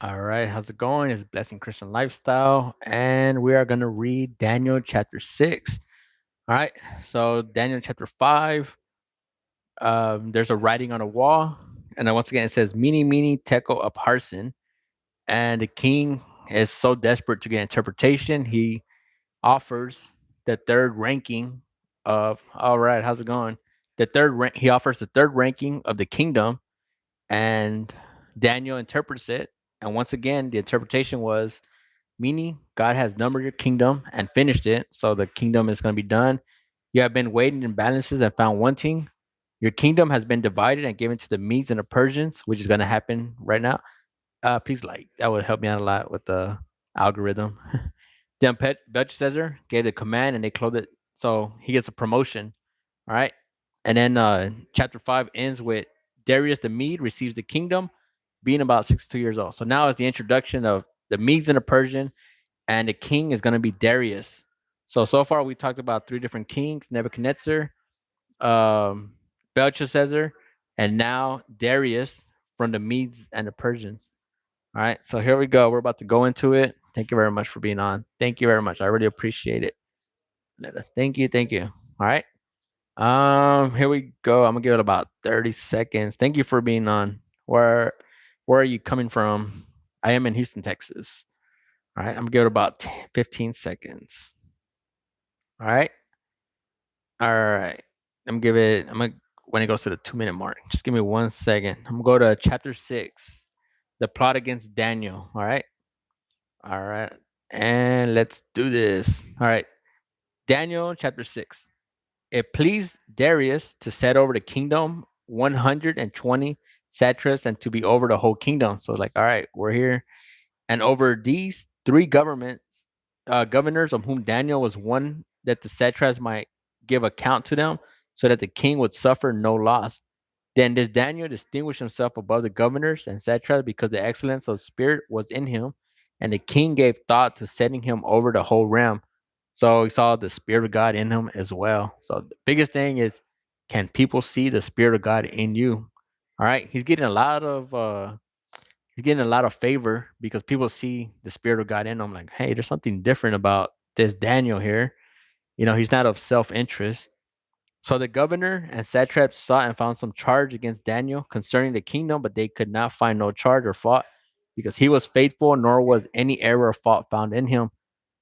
All right, how's it going? It's Blessing Christian Lifestyle, and we are going to read Daniel chapter 6. All right, so Daniel chapter 5, there's a writing on a wall, and then once again it says, Mene, mene, tekel upharsin. And the king is so desperate to get interpretation, he offers the third ranking of, all right, how's it going? He offers the third ranking of the kingdom, and Daniel interprets it. And once again, the interpretation was meaning God has numbered your kingdom and finished it. So the kingdom is going to be done. You have been waiting in balances and found wanting. Your kingdom has been divided and given to the Medes and the Persians, which is going to happen right now. Please like that would help me out a lot with the algorithm. Then Belshazzar gave the command and they clothed it. So he gets a promotion. All right. And then chapter 5 ends with Darius the Mede receives the kingdom, being about 62 years old. So now is the introduction of the Medes and the Persian, and the king is going to be Darius. So far we talked about three different kings: Nebuchadnezzar, um, Belshazzar, and now Darius from the Medes and the Persians. All right, so here we go. We're about to go into it. Thank you very much for being on. Thank you very much. I really appreciate it. Thank you. Thank you. All right. Here we go. I'm gonna give it about 30 seconds. Thank you for being on. Where are you coming from? I am in Houston, Texas. All right, I'm gonna give it about 15 seconds. All right. All right. I'm gonna when it goes to the 2 minute mark. Just give me 1 second. I'm gonna go to chapter 6, the plot against Daniel. All right. All right. And let's do this. All right. Daniel chapter 6. It pleased Darius to set over the kingdom 120 satraps and to be over the whole kingdom. So, like, all right, we're here. And over these three governors, of whom Daniel was one, that the satraps might give account to them, so that the king would suffer no loss. Then this Daniel distinguished himself above the governors and satraps because the excellence of spirit was in him, and the king gave thought to setting him over the whole realm. So he saw the spirit of God in him as well. So the biggest thing is, can people see the spirit of God in you? All right, he's getting a lot of favor because people see the spirit of God in him. Like, hey, there's something different about this Daniel here. He's not of self interest. So the governor and satraps sought and found some charge against Daniel concerning the kingdom, but they could not find no charge or fault because he was faithful, nor was any error or fault found in him.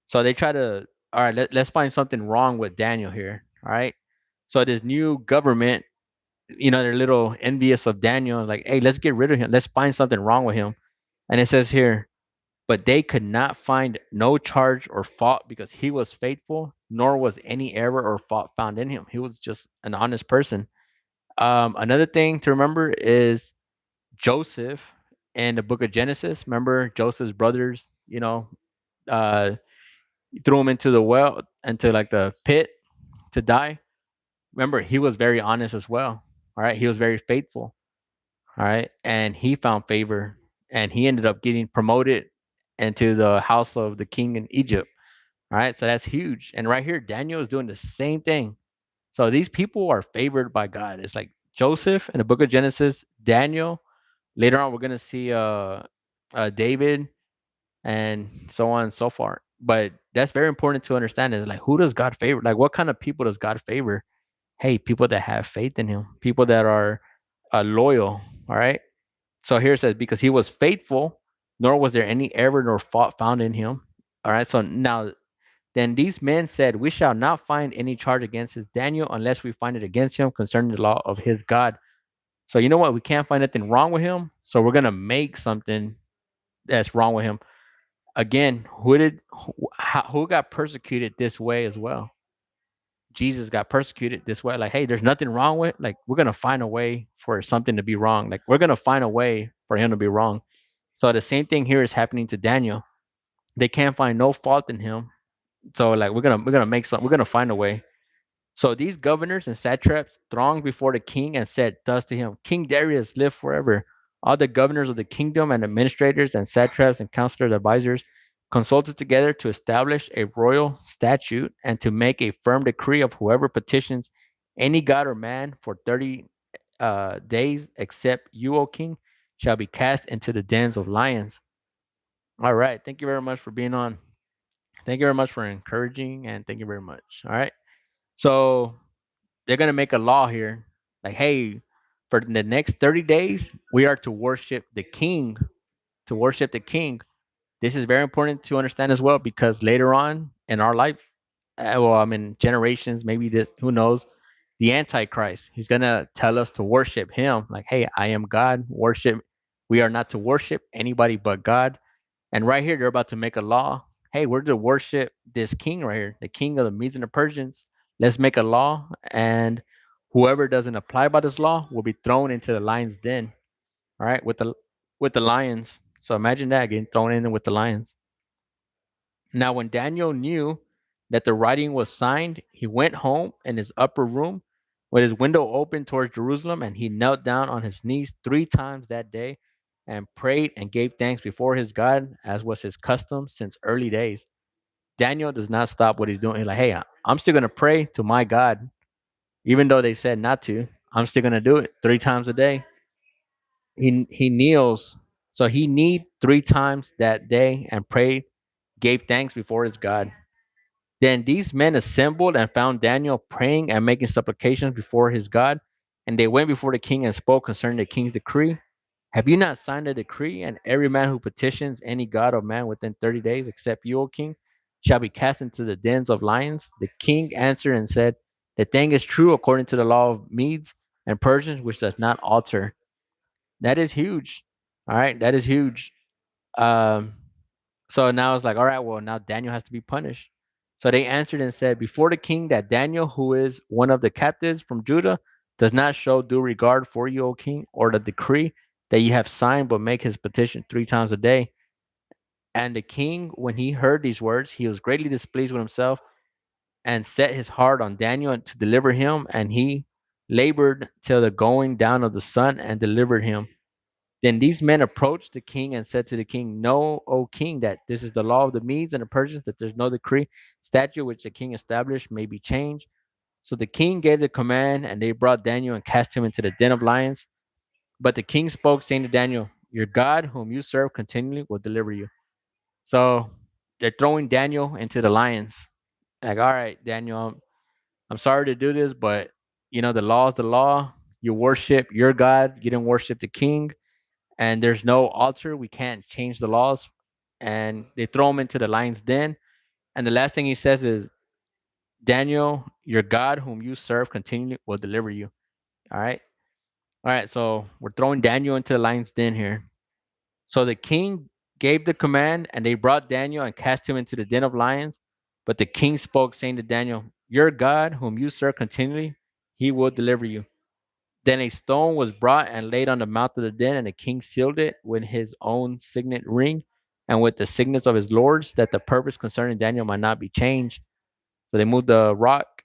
So they try to, all right, let's find something wrong with Daniel here. All right. So this new government, they're a little envious of Daniel, like, hey, let's get rid of him. Let's find something wrong with him. And it says here, but they could not find no charge or fault because he was faithful, nor was any error or fault found in him. He was just an honest person. Another thing to remember is Joseph in the book of Genesis. Remember Joseph's brothers, uh, threw him into the well, into like the pit to die. Remember, he was very honest as well. All right. He was very faithful. All right. And he found favor and he ended up getting promoted into the house of the king in Egypt. All right. So that's huge. And right here, Daniel is doing the same thing. So these people are favored by God. It's like Joseph in the book of Genesis, Daniel. Later on, we're going to see David and so on and so forth. But that's very important to understand is like, who does God favor? Like, what kind of people does God favor? Hey, people that have faith in him, people that are loyal. All right. So here it says, because he was faithful, nor was there any error nor fault found in him. All right. So now, then these men said, we shall not find any charge against this Daniel unless we find it against him concerning the law of his God. So you know what? We can't find anything wrong with him. So we're going to make something that's wrong with him. Again, who got persecuted this way as well? Jesus got persecuted this way. Like, hey, there's nothing wrong with. Like, we're gonna find a way for something to be wrong. Like, we're gonna find a way for him to be wrong. So the same thing here is happening to Daniel. They can't find no fault in him. So like, we're gonna make some. We're gonna find a way. So these governors and satraps thronged before the king and said thus to him, King Darius, live forever. All the governors of the kingdom and administrators and satraps and counselors, advisors consulted together to establish a royal statute and to make a firm decree of whoever petitions any god or man for 30 days, except you, O king, shall be cast into the dens of lions. All right. Thank you very much for being on. Thank you very much for encouraging, and thank you very much. All right. So they're gonna make a law here, like, hey, for the next 30 days, we are to worship the king. To worship the king. This is very important to understand as well, because later on in our life, well, I mean, generations, maybe this, who knows, the Antichrist, he's gonna tell us to worship him. Like, hey, I am God. Worship. We are not to worship anybody but God. And right here, they're about to make a law. Hey, we're to worship this king right here, the king of the Medes and the Persians. Let's make a law, and whoever doesn't apply by this law will be thrown into the lion's den. All right, with the lions. So imagine that, getting thrown in with the lions. Now, when Daniel knew that the writing was signed, he went home in his upper room with his window open towards Jerusalem, and he knelt down on his knees 3 times that day and prayed and gave thanks before his God, as was his custom since early days. Daniel does not stop what he's doing. He's like, hey, I'm still going to pray to my God, even though they said not to. I'm still going to do it 3 times a day. He kneels. So he kneeled 3 times that day and prayed, gave thanks before his God. Then these men assembled and found Daniel praying and making supplications before his God. And they went before the king and spoke concerning the king's decree. Have you not signed a decree? And every man who petitions any god or man within 30 days, except you, O king, shall be cast into the dens of lions. The king answered and said, the thing is true according to the law of Medes and Persians, which does not alter. That is huge. All right. That is huge. Um, so now it's like, all right, well, now Daniel has to be punished. So they answered and said, before the king, that Daniel, who is one of the captives from Judah, does not show due regard for you, O king, or the decree that you have signed, but make his petition 3 times a day. And the king, when he heard these words, he was greatly displeased with himself and set his heart on Daniel to deliver him. And he labored till the going down of the sun and delivered him. Then these men approached the king and said to the king, know, O king, that this is the law of the Medes and the Persians, that there's no decree, statute which the king established may be changed. So the king gave the command, and they brought Daniel and cast him into the den of lions. But the king spoke, saying to Daniel, your God, whom you serve continually, will deliver you. So they're throwing Daniel into the lions. Like, all right, Daniel, I'm sorry to do this, but the law is the law. You worship your God, you didn't worship the king, and there's no altar. We can't change the laws. And they throw him into the lion's den. And the last thing he says is, Daniel, your God, whom you serve continually, will deliver you. All right. All right. So we're throwing Daniel into the lion's den here. So the king gave the command, and they brought Daniel and cast him into the den of lions. But the king spoke, saying to Daniel, your God, whom you serve continually, he will deliver you. Then a stone was brought and laid on the mouth of the den, and the king sealed it with his own signet ring and with the signets of his lords, that the purpose concerning Daniel might not be changed. So they moved the rock,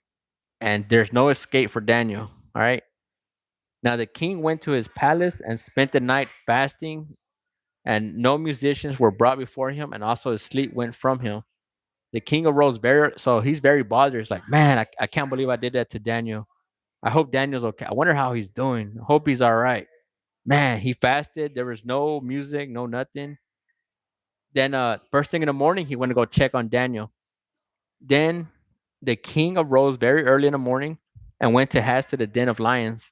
and there's no escape for Daniel. All right. Now the king went to his palace and spent the night fasting, and no musicians were brought before him, and also his sleep went from him. The king arose so he's very bothered. He's like, man, I can't believe I did that to Daniel. I hope Daniel's okay. I wonder how he's doing. I hope he's all right. Man, he fasted. There was no music, no nothing. Then first thing in the morning, he went to go check on Daniel. Then the king arose very early in the morning and went to haste to the den of lions.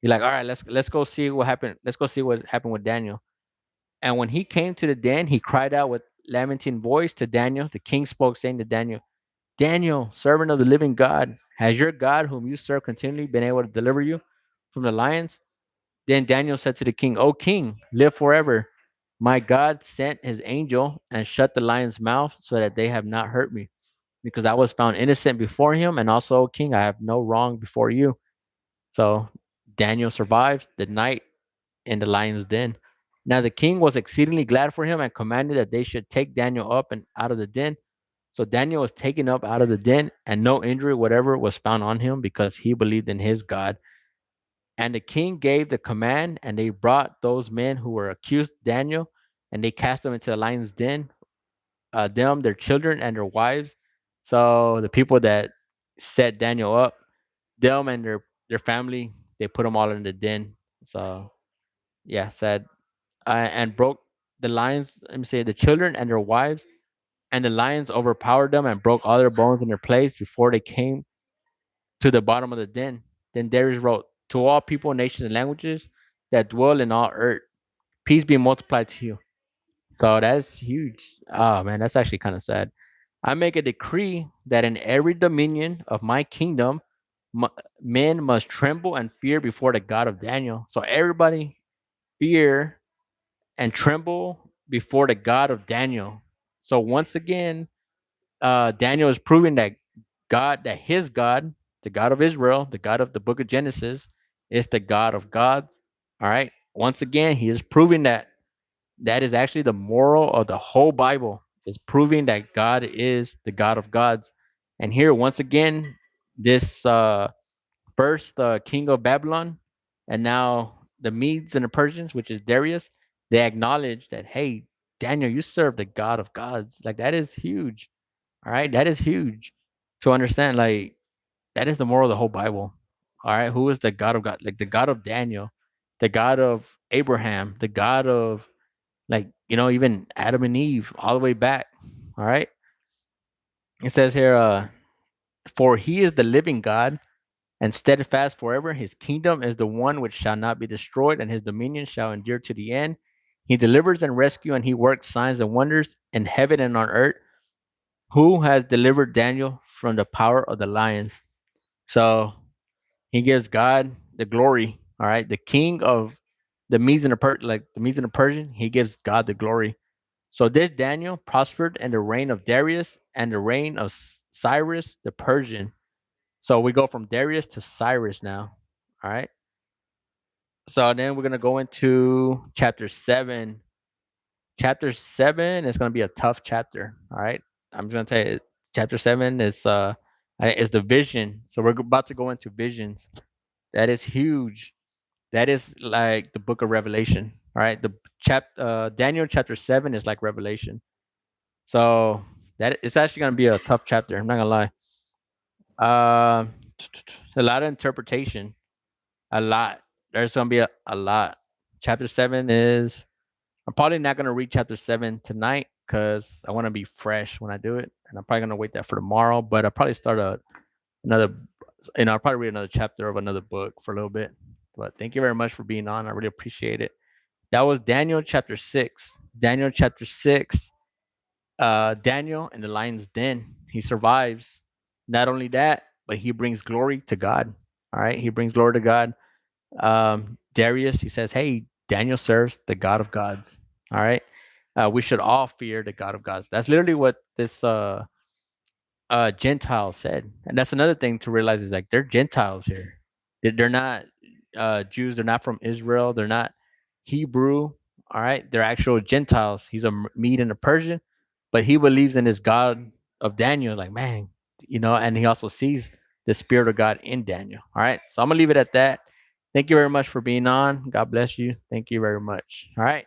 He's like, all right, let's go see what happened. Let's go see what happened with Daniel. And when he came to the den, he cried out with lamenting voice to Daniel. The king spoke, saying to Daniel, Daniel, servant of the living God, has your God, whom you serve continually, been able to deliver you from the lions? Then Daniel said to the king, O king, live forever. My God sent his angel and shut the lion's mouth so that they have not hurt me, because I was found innocent before him. And also, O king, I have no wrong before you. So Daniel survives the night in the lion's den. Now the king was exceedingly glad for him and commanded that they should take Daniel up and out of the den. So Daniel was taken up out of the den, and no injury whatever was found on him, because he believed in his God. And the king gave the command, and they brought those men who were accused Daniel, and they cast them into the lion's den, them, their children, and their wives. So the people that set Daniel up, them and their family, they put them all in the den. So yeah, sad. And broke the lions, let me say, the children and their wives, and the lions overpowered them and broke all their bones in their place before they came to the bottom of the den. Then Darius wrote, to all people, nations, and languages that dwell in all earth, peace be multiplied to you. So that's huge. Oh man, that's actually kind of sad. I make a decree that in every dominion of my kingdom, mu- men must tremble and fear before the God of Daniel. So everybody fear and tremble before the God of Daniel. So once again, Daniel is proving that that his God, the God of Israel, the God of the book of Genesis, is the God of gods. All right. Once again, he is proving that that is actually the moral of the whole Bible. Is proving that God is the God of gods. And here, once again, this first king of Babylon, and now the Medes and the Persians, which is Darius, they acknowledge that, hey, Daniel, you serve the God of gods. Like that is huge. All right, that is huge to understand. Like that is the moral of the whole Bible. All right, who is the God of God? Like the God of Daniel, the God of Abraham, the God of, like, even Adam and Eve, all the way back. All right, it says here, for he is the living God and steadfast forever. His kingdom is the one which shall not be destroyed, and his dominion shall endure to the end. He delivers and rescue, and he works signs and wonders in heaven and on earth. Who has delivered Daniel from the power of the lions? So he gives God the glory. All right, the king of the Medes and the Medes and the Persian, he gives God the glory. So this Daniel prospered in the reign of Darius and the reign of Cyrus the Persian. So we go from Darius to Cyrus now. All right. So then we're gonna go into chapter 7. Chapter 7 is gonna be a tough chapter. All right. I'm just gonna tell you, chapter 7 is the vision. So we're about to go into visions. That is huge. That is like the book of Revelation. All right. The Daniel chapter 7 is like Revelation. So that it's actually gonna be a tough chapter. I'm not gonna lie. Um, a lot of interpretation. A lot. There's gonna be a lot. Chapter 7 is. I'm probably not gonna read chapter 7 tonight because I want to be fresh when I do it, and I'm probably gonna wait that for tomorrow. But I'll probably start another. I'll probably read another chapter of another book for a little bit. But thank you very much for being on. I really appreciate it. That was Daniel chapter 6. Daniel chapter 6. Daniel in the lion's den. He survives. Not only that, but he brings glory to God. All right, he brings glory to God. Darius, he says, "Hey, Daniel serves the God of gods." All right, we should all fear the God of gods. That's literally what this Gentile said, and that's another thing to realize is like they're Gentiles here. They're not Jews. They're not from Israel. They're not Hebrew. All right, they're actual Gentiles. He's a Mede and a Persian, but he believes in this God of Daniel. Like, man, and he also sees the Spirit of God in Daniel. All right, so I'm gonna leave it at that. Thank you very much for being on. God bless you. Thank you very much. All right.